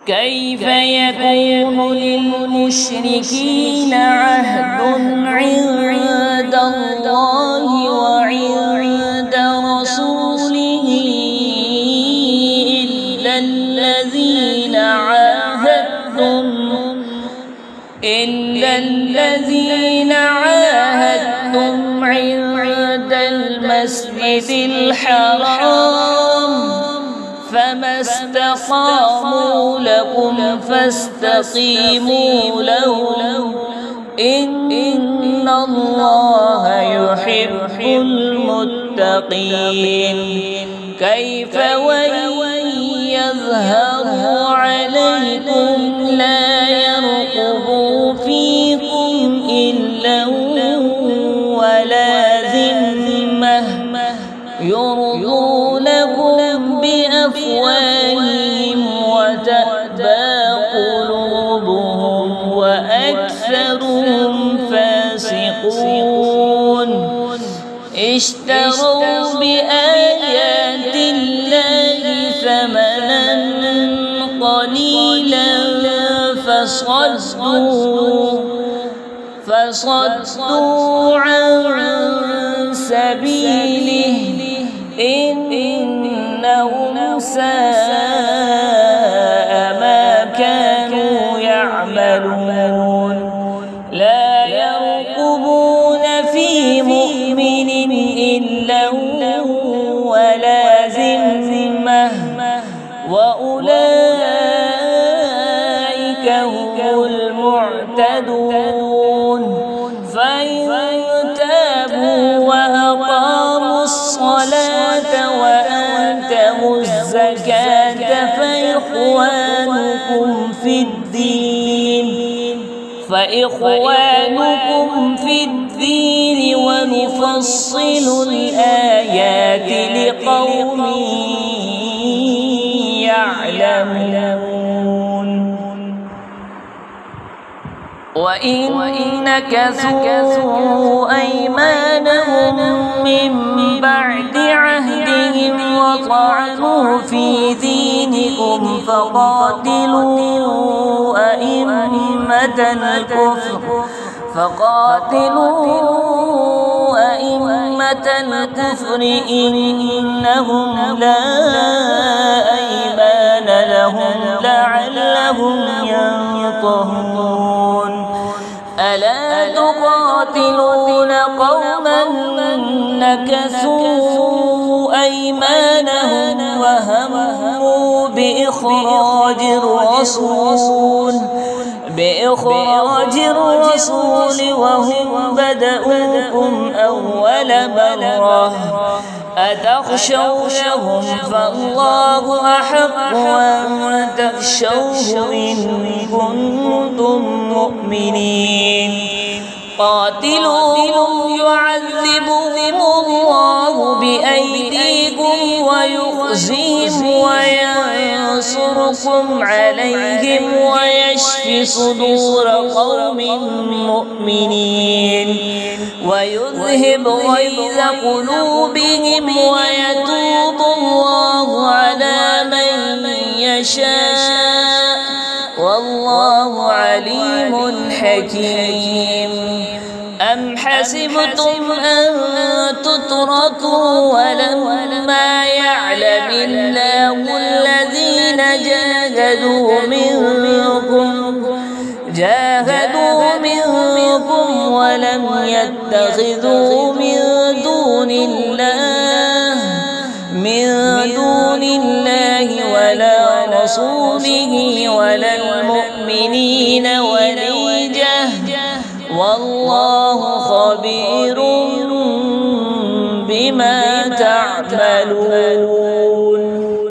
كيف يكون للمشركين عهد عند الله وعند رسوله إلا الذين عاهدتم عند المسجد الحرام فما استقاموا لكم فاستقيموا لهم إن الله يحب المتقين. كيف وإن يظهروا عليكم لا يرقبوا فيكم إلا ولا ذمة يرضونكم بأفواههم وتأبى قلوبهم وأكثرهم فاسقون. اشتروا بآيات الله ثمنا قليلا فصدوا عن سبيله إنهم ساء ما كانوا يعملون. لا يرقبون في مؤمن إلا ولا ذمة وأولئك هم المعتدون. فإن تابوا وأقاموا الصلاة وآتوا الزكاة فإخوانكم في الدين ونفصل الآيات لقوم يعلمون. وإن نكثوا أيمانهم من بعد عهدهم وطعنوا في دينكم فقاتلوا أئمة الكفر إنهم لا أيمان لهم لعلهم ينطهون. ألا تقاتلون قوما نكثوا أيمانهم وهموا بإخراج الرسول وهم بدؤوكم أول مرة أتخشونهم فالله أحق أن تخشوه إن كنتم مؤمنين. قاتلوهم يعذبهم الله بأيديكم ويخزيهم وينصركم عليهم ويشف صدور قوم مؤمنين ويذهب غيظ قلوبهم ويتوب الله على من يشاء والله عليم حكيم. أم حسبتم أن تتركوا ولما يعلم الله الذين جاهدوا منكم ولم يتخذوا من دون الله ولا رسوله ولا المؤمنين وليجة والله خبير بما تعملون.